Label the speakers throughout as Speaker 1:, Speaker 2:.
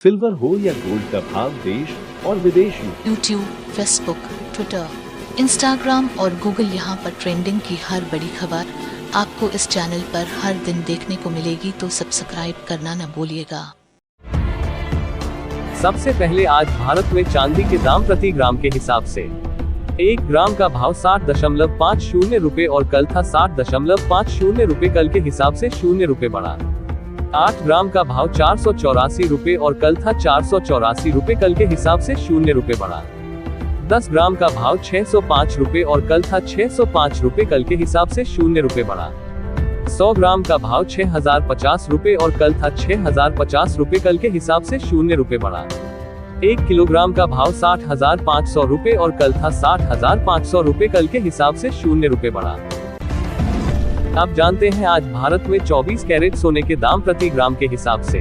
Speaker 1: Silver हो या gold का भाव देश और विदेश में
Speaker 2: यूट्यूब, फेसबुक, ट्विटर, इंस्टाग्राम और गूगल यहाँ पर ट्रेंडिंग की हर बड़ी खबर आपको इस चैनल पर हर दिन देखने को मिलेगी, तो सब्सक्राइब करना न भूलिएगा।
Speaker 3: सबसे पहले आज भारत में चांदी के दाम प्रति ग्राम के हिसाब से 1 ग्राम का भाव 60.50 रुपए और कल था 60.50 रुपए, कल के हिसाब से 0 रुपए बढ़ा। 8 ग्राम का भाव 484 रुपए और कल था 484 रुपए, कल के हिसाब से 0 रुपए बढ़ा। 10 ग्राम का भाव 605 रुपए और कल था 605 रुपए, कल के हिसाब से 0 रुपए बढ़ा। 100 ग्राम का भाव 6050 रुपए और कल था 6050 रुपए, कल के हिसाब से 0 रुपए बढ़ा। 1 किलोग्राम का भाव 60,500 रुपए और कल था 60,500 रुपए, कल के हिसाब से 0 रुपए बढ़ा। आप जानते हैं आज भारत में 24 कैरेट सोने के दाम प्रति ग्राम के हिसाब से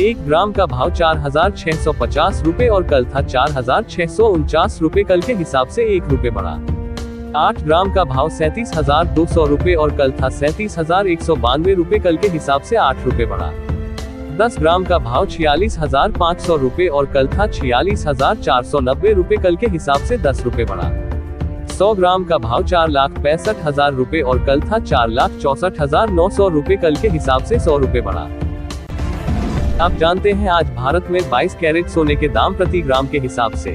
Speaker 3: 1 ग्राम का भाव 4,650 रुपए और कल था 4,649 रुपए, कल के हिसाब से 1 रुपए बढ़ा। 8 ग्राम का भाव 37,200 रुपए और कल था 37,192 रुपए, कल के हिसाब से 8 रुपए बढ़ा। 10 ग्राम का भाव 46,500 रुपए और कल था 46,490 रुपए, कल के हिसाब से 10 रुपए बढ़ा। 100 ग्राम का भाव 4,65,000 रुपए और कल था 4,64,900 रुपए, कल के हिसाब से 100 रुपए बढ़ा। आप जानते हैं आज भारत में 22 कैरेट सोने के दाम प्रति ग्राम के हिसाब से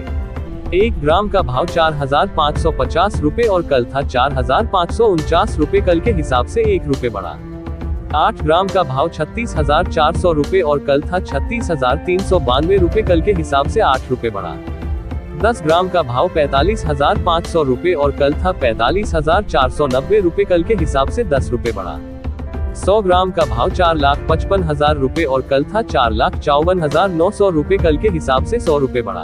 Speaker 3: 1 ग्राम का भाव 4,550 रुपए और कल था 4,549 रुपए, कल के हिसाब से 1 रुपए बढ़ा। 8 ग्राम का भाव 36,400 रुपए और कल था 36,392 रुपए, कल के हिसाब से 8 रुपए बढ़ा। 10 ग्राम का भाव 45,500 रुपए और कल था 45,490 रुपए, कल के हिसाब से 10 रुपए बढ़ा। 100 ग्राम का भाव 4,55,000 रुपए और कल था 4,54,900 रुपए, कल के हिसाब से 100 रुपए बढ़ा।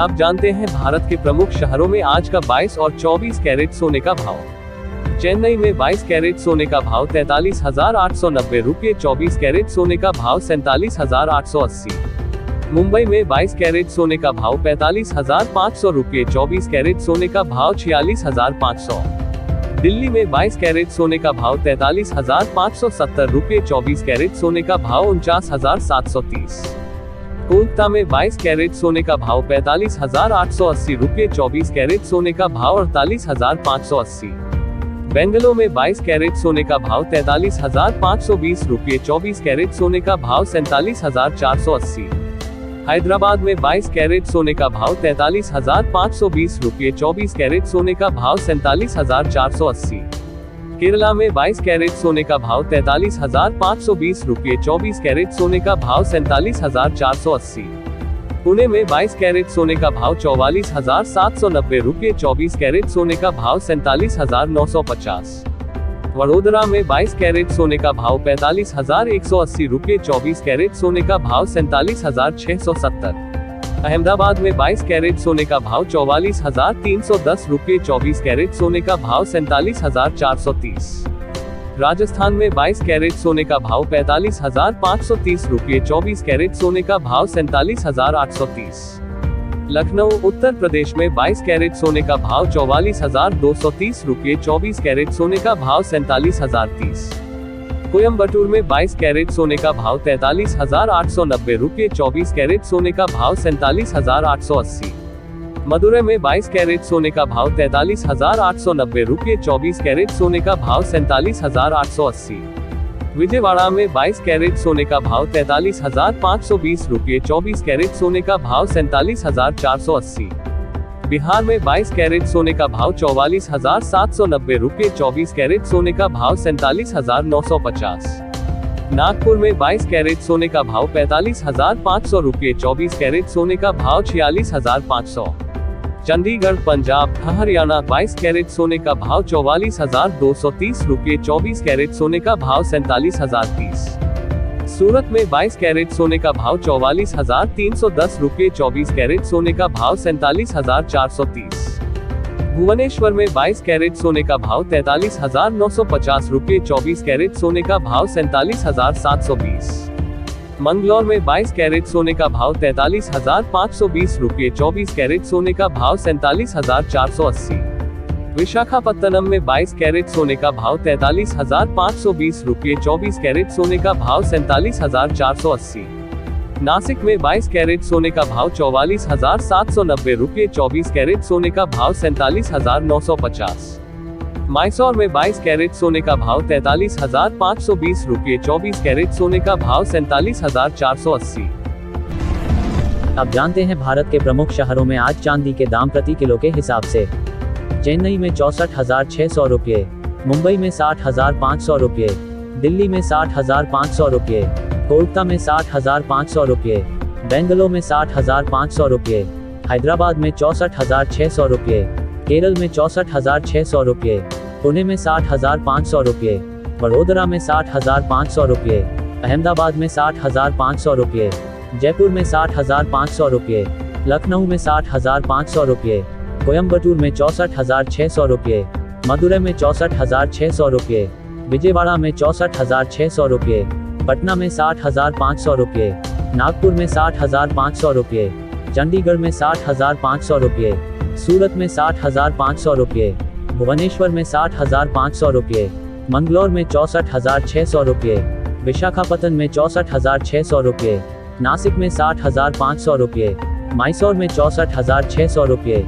Speaker 3: आप जानते हैं भारत के प्रमुख शहरों में आज का 22 और 24 कैरेट सोने का भाव। चेन्नई में 22 कैरेट सोने का भाव 43,890 रुपए, 24 कैरेट सोने का भाव 47,880। मुंबई में 22 कैरेट सोने का भाव 45,500 रुपए, 24 कैरेट सोने का भाव 46,500। दिल्ली में 22 कैरेट सोने का भाव 43,570 रुपए, 24 कैरेट सोने का भाव 49,730। कोलकाता में 22 कैरेट सोने का भाव 45,880 रुपए, 24 कैरेट सोने का भाव 48,580। बेंगलुरु में 22 कैरेट सोने का भाव 43,520 रुपए, 24 कैरेट सोने का भाव 47,480। हैदराबाद में 22 कैरेट सोने का भाव 43,520 रुपए, 24 कैरेट सोने का भाव 47,480। केरला में 22 कैरेट सोने का भाव 43,520 रुपए, 24 कैरेट सोने का भाव 47,480। पुणे में 22 कैरेट सोने का भाव 44,790 रुपए, 24 कैरेट सोने का भाव 47,950। वडोदरा में 22 कैरेट सोने का भाव 45,180 रुपए, 24 कैरेट सोने का भाव 47,670। अहमदाबाद में 22 कैरेट सोने का भाव 44,310 रुपए, 24 कैरेट सोने का भाव 47,430। राजस्थान में 22 कैरेट सोने का भाव 45,530 रुपए, 24 कैरेट सोने का भाव 47,830। लखनऊ उत्तर प्रदेश में 22 कैरेट सोने का भाव 44,230 रुपए, 24 कैरेट सोने का भाव 47,030। कोयम्बटूर में 22 कैरेट सोने का भाव 43,890 रुपए, 24 कैरेट सोने का भाव 47,880। मदुरै में 22 कैरेट सोने का भाव 43,890 रुपए, 24 कैरेट सोने का भाव 47,880। विजयवाड़ा में 22 कैरेट सोने का भाव 43,520 रुपए, 24 कैरेट सोने का भाव 47,480। बिहार में 22 कैरेट सोने का भाव 44,790 रुपए, 24 कैरेट सोने का भाव 47,950। नागपुर में 22 कैरेट सोने का भाव 45,500 रुपए, 24 कैरेट सोने का भाव 46,500। चंडीगढ़ पंजाब हरियाणा 22 कैरेट सोने का भाव 44,230 रुपए, 24 कैरेट सोने का भाव 47,030। सूरत में 22 कैरेट सोने का भाव 44,310 रुपए, 24 कैरेट सोने का भाव 47,430। भुवनेश्वर में 22 कैरेट सोने का भाव 43,950 रुपए, 24 कैरेट सोने का भाव 47,720। मंगलौर में 22 कैरेट सोने का भाव 43,520 रुपए, 24 कैरेट सोने का भाव 47,480। विशाखापत्तनम में 22 कैरेट सोने का भाव 43,520 रुपए, 24 कैरेट सोने का भाव 47,480। नासिक में 22 कैरेट सोने का भाव 44,790 रुपये, 24 कैरेट सोने का भाव 47,950। मैसूर में 22 कैरेट सोने का भाव 43,520 रुपये, 24 कैरेट सोने का भाव 47,480।
Speaker 4: अब जानते हैं भारत के प्रमुख शहरों में आज चांदी के दाम प्रति किलो के हिसाब से। चेन्नई में 64,600 रुपये, मुंबई में 60,500 रुपये, दिल्ली में 60,500 रुपये, कोलकाता में 60,500 रुपये, बेंगलोर में 60,500 रुपये, हैदराबाद में 64,600 रुपये, केरल में 64,600 रुपये, पुणे में 60,500 रुपये, वडोदरा में 60,500 रुपये, अहमदाबाद में 60,500 रुपये, जयपुर में 60,500 रुपये, लखनऊ में 60,500 रुपये, कोयम्बटूर में 64,600 रुपये, मदुरै में 64,600 रुपये, विजयवाड़ा में 64,600 रुपये, पटना में 60,500 रुपये, नागपुर में 60,500 रुपये, चंडीगढ़ में 60,500 रुपये, सूरत में 60,500 रुपये, भुवनेश्वर में 60,500 रुपये, मंगलौर में 64,600 रुपये, विशाखापत्तनम में 64,600 रुपये, नासिक में 60,500 रुपये, मैसूर में 64,600 रुपये,